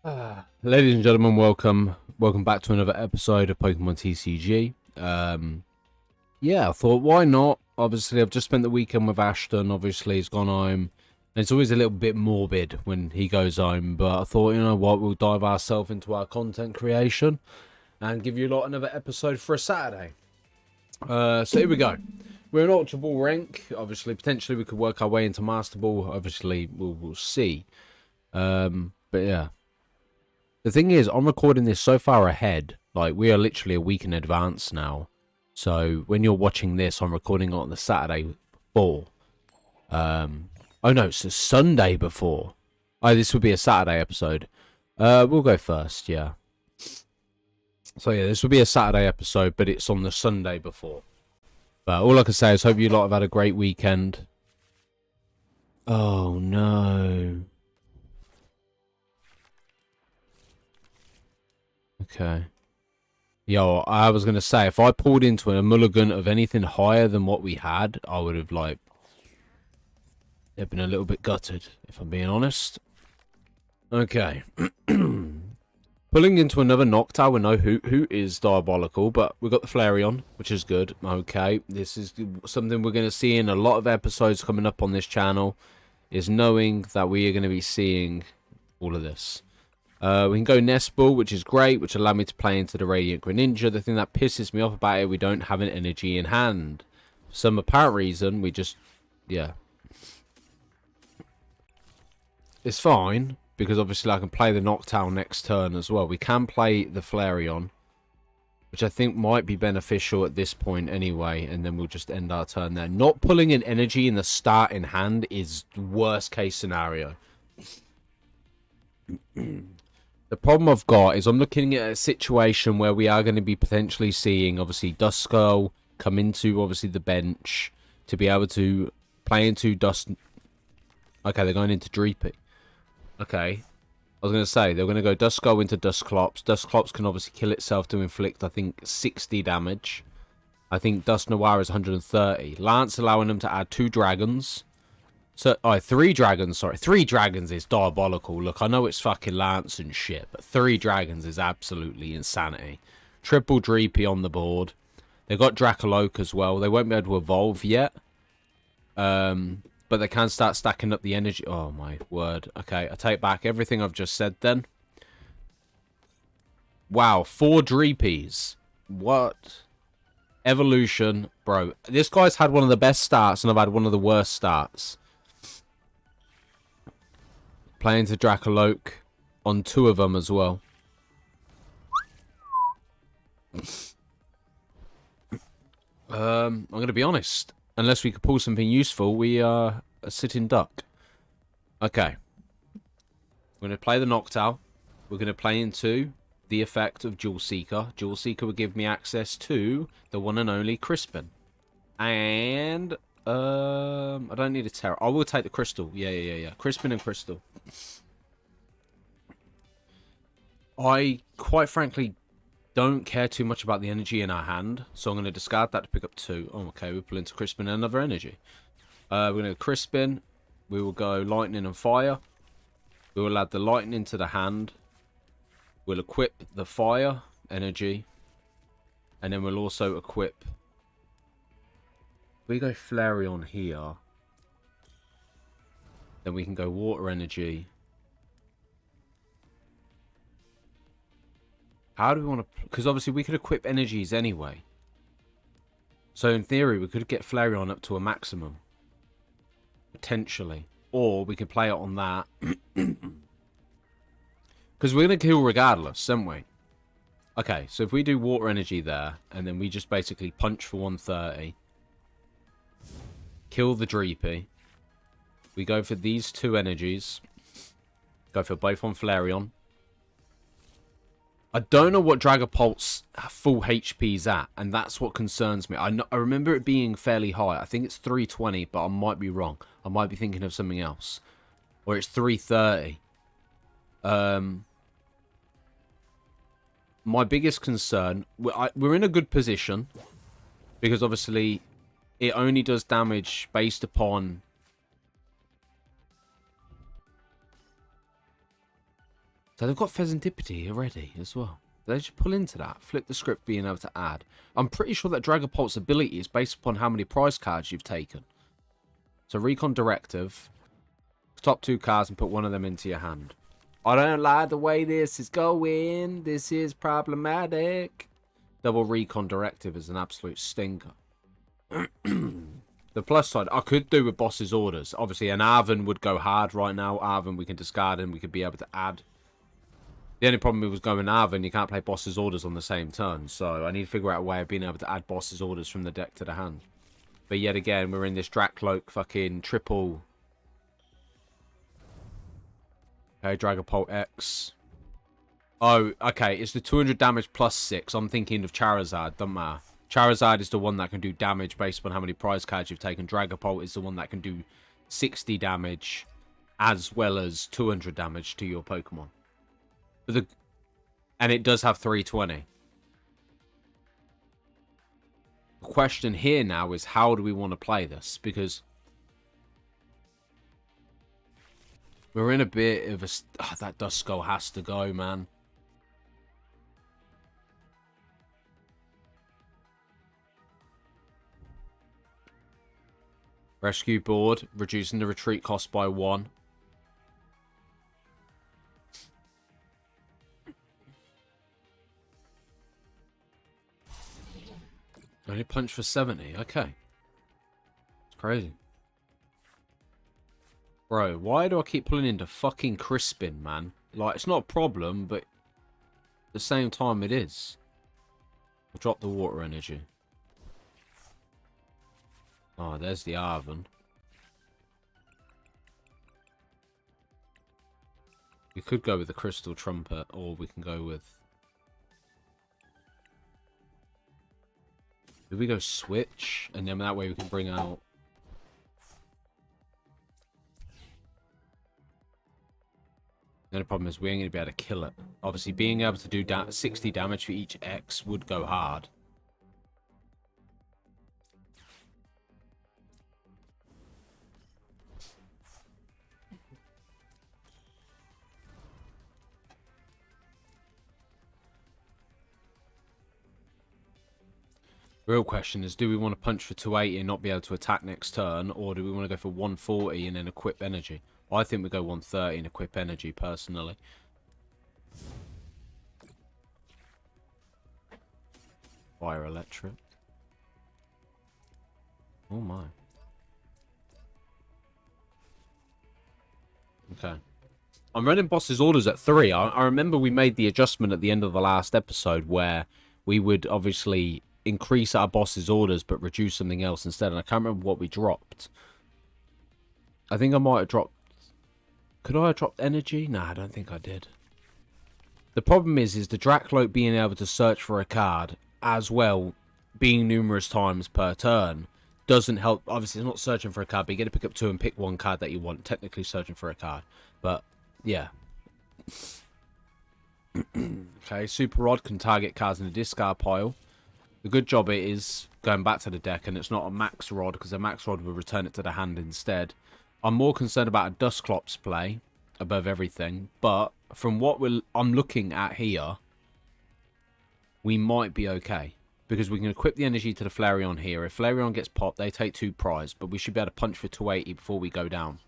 Ladies and gentlemen, welcome back to another episode of Pokemon TCG. Yeah, I thought, why not? Obviously, I've just spent the weekend with Ashton. Obviously, he's gone home. And it's always a little bit morbid when he goes home, but I thought, you know what, we'll dive ourselves into our content creation and give you lot another episode for a Saturday. So here we go. We're in Ultra Ball rank. Obviously, potentially we could work our way into Master Ball. Obviously, we'll see. But yeah. The thing is, I'm recording this so far ahead. Like, we are literally a week in advance now. So, when you're watching this, I'm recording it on the Saturday before. Oh no, it's the Sunday before. Oh, this would be a Saturday episode. We'll go first, yeah. So, yeah, this will be a Saturday episode, but it's on the Sunday before. But all I can say is, hope you lot have had a great weekend. Oh, no. Okay. Yo, I was going to say, if I pulled into a mulligan of anything higher than what we had, I would have, like, they've been a little bit gutted, if I'm being honest. Okay. Pulling into another Noctowl with no Hoot is diabolical, but we've got the Flareon, which is good. Okay, this is something we're going to see in a lot of episodes coming up on this channel, is knowing that we are going to be seeing all of this. We can go Nest Ball, which is great, which allowed me to play into the Radiant Greninja. The thing that pisses me off about it, we don't have an energy in hand. For some apparent reason, we just, yeah. It's fine, because obviously I can play the Noctowl next turn as well. We can play the Flareon, which I think might be beneficial at this point anyway, and then we'll just end our turn there. Not pulling an energy in the start in hand is worst case scenario. The problem I've got is I'm looking at a situation where we are going to be potentially seeing, obviously, Duskull come into, obviously, the bench to be able to play into Dust... Okay, they're going into Dreepy. Okay. I was going to say, they're going to go Duskull into Dusclops. Dusclops can obviously kill itself to inflict, I think, 60 damage. I think Dust Noir is 130. Lance allowing them to add 2 dragons. So, 3 dragons, sorry. 3 dragons is diabolical. Look, I know it's fucking Lance and shit, but 3 dragons is absolutely insanity. Triple Dreepy on the board. They got Dracoloak as well. They won't be able to evolve yet. But they can start stacking up the energy. Oh, my word. Okay, I take back everything I've just said then. Wow, 4 Dreepies. What? Evolution. Bro, this guy's had one of the best starts, and I've had one of the worst starts. Playing to Dracoloak on 2 of them as well. I'm going to be honest. Unless we could pull something useful, we are a sitting duck. Okay. We're going to play the Noctowl. We're going to play into the effect of Jewel Seeker. Jewel Seeker will give me access to the one and only Crispin. And... I don't need a Terra. I will take the Crystal. Yeah. Crispin and Crystal. I, quite frankly, don't care too much about the energy in our hand. So I'm going to discard that to pick up 2. Oh, okay. We'll pull into Crispin and another energy. We're going to go Crispin. We will go Lightning and Fire. We will add the Lightning to the hand. We'll equip the Fire energy. And then we'll also equip... we go Flareon here, then we can go Water Energy. How do we want to... because obviously we could equip energies anyway. So in theory, we could get Flareon up to a maximum. Potentially. Or we could play it on that. Because we're going to kill regardless, aren't we? Okay, so if we do Water Energy there, and then we just basically punch for 130... kill the Dreepy. We go for these 2 energies. Go for both on Flareon. I don't know what Dragapult's full HP is at, and that's what concerns me. I remember it being fairly high. I think it's 320, but I might be wrong. I might be thinking of something else. Or it's 330. My biggest concern... we're in a good position. Because obviously... it only does damage based upon So they've got Pheasantipity already as well. They just pull into that. Flip the script being able to add. I'm pretty sure that Dragapult's ability is based upon how many prize cards you've taken. So Recon Directive. Top 2 cards and put one of them into your hand. I don't like the way this is going. This is problematic. Double Recon Directive is an absolute stinker. The plus side, I could do with Boss's Orders. Obviously, an Arven would go hard right now. Arven, we can discard him. We could be able to add. The only problem was going Arven, you can't play Boss's Orders on the same turn. So I need to figure out a way of being able to add Boss's Orders from the deck to the hand. But yet again, we're in this Drakloak fucking triple. Okay, Dragapult X. Oh, okay, it's the 200 damage plus 6. I'm thinking of Charizard, doesn't matter. Charizard is the one that can do damage based upon how many prize cards you've taken. Dragapult is the one that can do 60 damage as well as 200 damage to your Pokemon. And it does have 320. The question here now is how do we want to play this? Because we're in a bit of a... Oh, that Duskull has to go, man. Rescue board, reducing the retreat cost by 1. Only punch for 70, okay. It's crazy. Bro, why do I keep pulling into fucking Crispin, man? Like, it's not a problem, but at the same time it is. I'll drop the water energy. Oh, there's the Arven. We could go with the Crystal Trumpet, or we can go with... Do we go Switch? And then that way we can bring out... The only problem is we ain't going to be able to kill it. Obviously, being able to do 60 damage for each X would go hard. Real question is, do we want to punch for 280 and not be able to attack next turn, or do we want to go for 140 and then equip energy? I think we go 130 and equip energy, personally. Fire electric. Oh my. Okay. I'm running Boss's Orders at 3. I remember we made the adjustment at the end of the last episode where we would obviously increase our Boss's Orders but reduce something else instead. And I can't remember what we dropped. I think I might have dropped... Could I have dropped energy? Nah, I don't think I did. The problem is the Drakloak being able to search for a card as well, being numerous times per turn, doesn't help. Obviously, it's not searching for a card, but you get to pick up 2 and pick 1 card that you want. Technically searching for a card. But, yeah. Okay, Super Rod can target cards in the discard pile. The good job it is going back to the deck, and it's not a Max Rod, because a Max Rod will return it to the hand instead. I'm more concerned about a Dusclops play above everything, but from what I'm looking at here, we might be okay. Because we can equip the energy to the Flareon here. If Flareon gets popped, they take 2 prize, but we should be able to punch for 280 before we go down.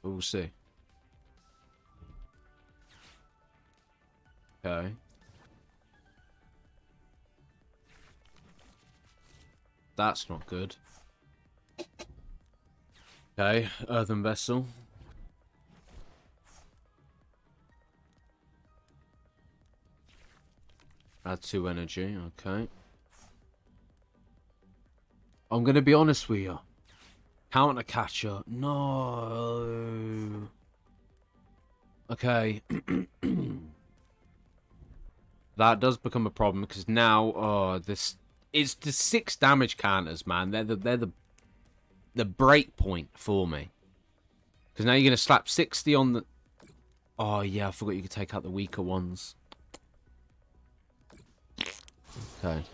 But we'll see. Okay. That's not good. Okay, Earthen Vessel. Add 2 energy, okay. I'm going to be honest with you. Counter Catcher. No. Okay. That does become a problem because now, this it's the 6 damage counters, man. They're the break point for me. Because now you're gonna slap 60 on the. Oh yeah, I forgot you could take out the weaker ones. Okay.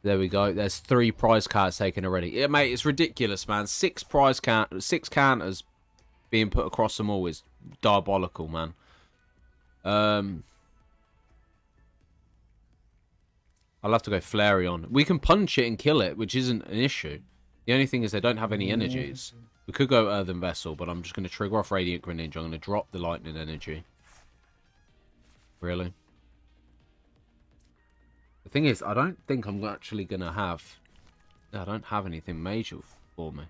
There we go. There's 3 prize cards taken already. Yeah, mate, it's ridiculous, man. 6 counters being put across them all is diabolical, man. I'll have to go Flareon. We can punch it and kill it, which isn't an issue. The only thing is they don't have any energies. We could go Earthen Vessel, but I'm just going to trigger off Radiant Greninja. I'm going to drop the Lightning Energy. Really? The thing is, I don't think I'm actually going to have... I don't have anything major for me.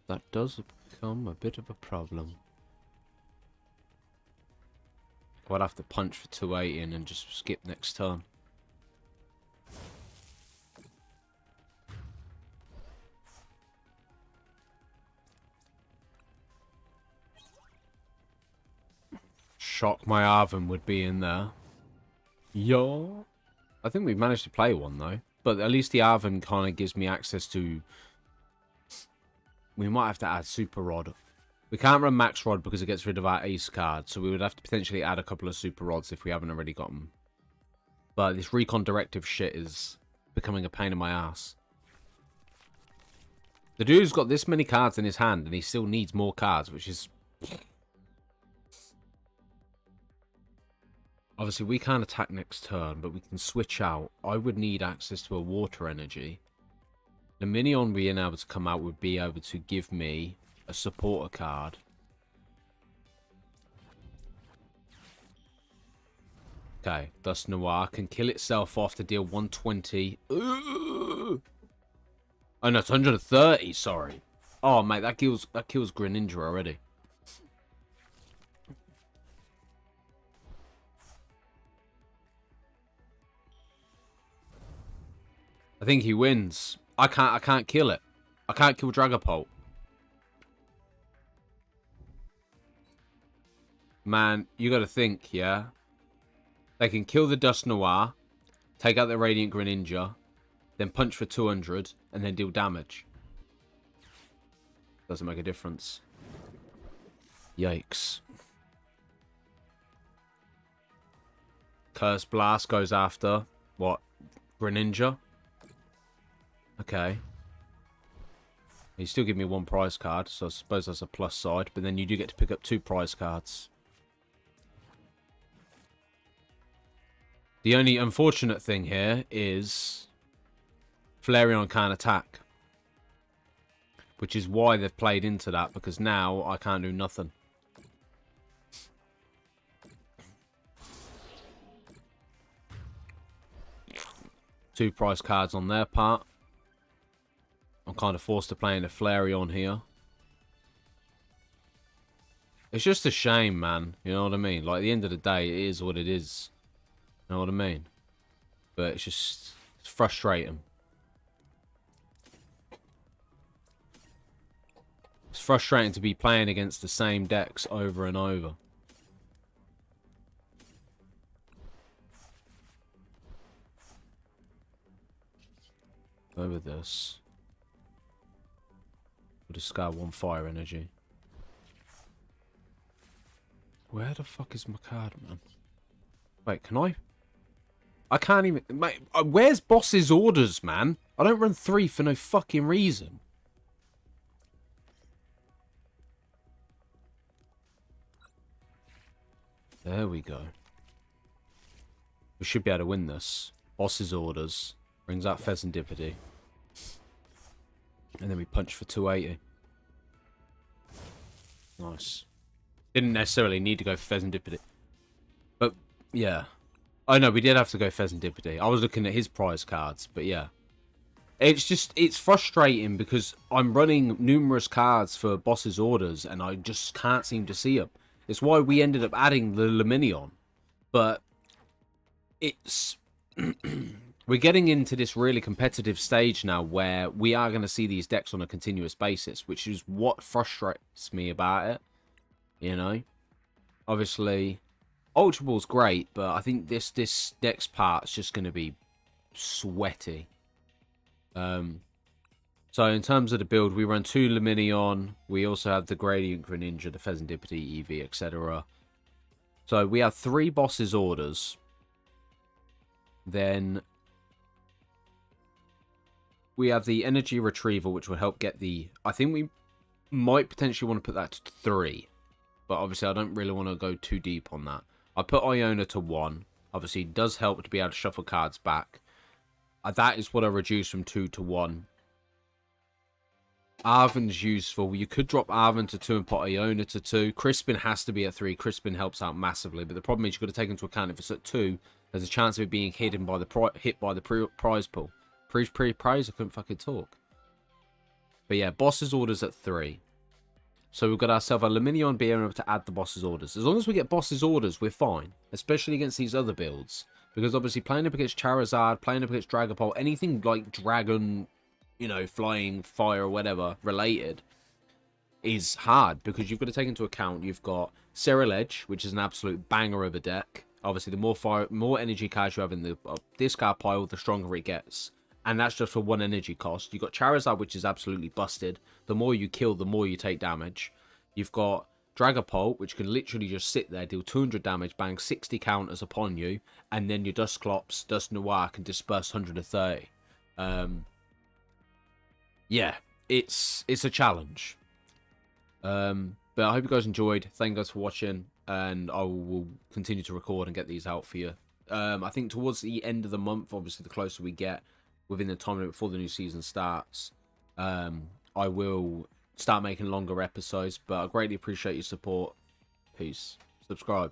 That does become a bit of a problem. I'd have to punch for 280 and then just skip next turn. Shock my Arven would be in there. Yo. I think we've managed to play one though. But at least the Arven kind of gives me access to... We might have to add Super Rod. We can't run Max Rod because it gets rid of our Ace card. So we would have to potentially add a couple of Super Rods if we haven't already got them. But this Recon Directive shit is becoming a pain in my ass. The dude's got this many cards in his hand and he still needs more cards, which is... Obviously, we can't attack next turn, but we can switch out. I would need access to a Water Energy. The Minion being able to come out would be able to give me a supporter card. Okay, Dust Noir can kill itself off to deal 120. Ooh! Oh no, it's 130, sorry. Oh mate, that kills Greninja already. I think he wins. I can't kill it. I can't kill Dragapult. Man, you gotta think, yeah? They can kill the Dust Noir, take out the Radiant Greninja, then punch for 200, and then deal damage. Doesn't make a difference. Yikes. Curse Blast goes after, what? Greninja? Okay. You still give me one prize card, so I suppose that's a plus side. But then you do get to pick up 2 prize cards. The only unfortunate thing here is Flareon can't attack. Which is why they've played into that, because now I can't do nothing. Two prize cards on their part. I'm kind of forced to play in a Flareon here. It's just a shame, man. You know what I mean? Like, at the end of the day, it is what it is. You know what I mean? But it's just... It's frustrating. It's frustrating to be playing against the same decks over and over. Over this. We'll discard 1 fire energy. Where the fuck is my card, man? Wait, can I? I can't even... Mate, where's boss's orders, man? I don't run 3 for no fucking reason. There we go. We should be able to win this. Boss's orders. Brings out Pheasantipede. And then we punch for 280. Nice. Didn't necessarily need to go for Pheasantipede. But, yeah. Oh, no, we did have to go Pheasantipede. I was looking at his prize cards, but yeah. It's just, it's frustrating because I'm running numerous cards for boss's orders and I just can't seem to see them. It's why we ended up adding the Luminion. But it's... We're getting into this really competitive stage now where we are going to see these decks on a continuous basis, which is what frustrates me about it. You know? Obviously, Ultra Ball's great, but I think this next part's just going to be sweaty. So in terms of the build, we run 2 Luminion. We also have the Gradient Greninja, the Pheasantipede, Eevee, etc. So we have 3 boss's orders. Then we have the energy retrieval, which will help get the... I think we might potentially want to put that to 3. But obviously, I don't really want to go too deep on that. I put Iona to 1. Obviously, it does help to be able to shuffle cards back. That is what I reduced from 2 to 1. Arven's useful. You could drop Arven to 2 and put Iona to 2. Crispin has to be at 3. Crispin helps out massively. But the problem is you've got to take into account if it's at 2, there's a chance of it being hidden by the prize pool. Prize? I couldn't fucking talk. But yeah, boss's orders at 3. So we've got ourselves a Luminion being able to add the boss's orders. As long as we get boss's orders, we're fine. Especially against these other builds. Because obviously playing up against Charizard, playing up against Dragapult, anything like Dragon, you know, flying, fire, whatever, related, is hard. Because you've got to take into account, you've got Ceruledge, which is an absolute banger of a deck. Obviously, the more energy cards you have in the discard pile, the stronger it gets. And that's just for 1 energy cost. You've got Charizard, which is absolutely busted. The more you kill, the more you take damage. You've got Dragapult, which can literally just sit there, deal 200 damage, bang 60 counters upon you. And then your Dusclops, Dusknoir can disperse 130. Yeah, it's a challenge. But I hope you guys enjoyed. Thank you guys for watching. And I will continue to record and get these out for you. I think towards the end of the month, obviously the closer we get, within the time limit before the new season starts, I will start making longer episodes. But I greatly appreciate your support. Peace. Subscribe.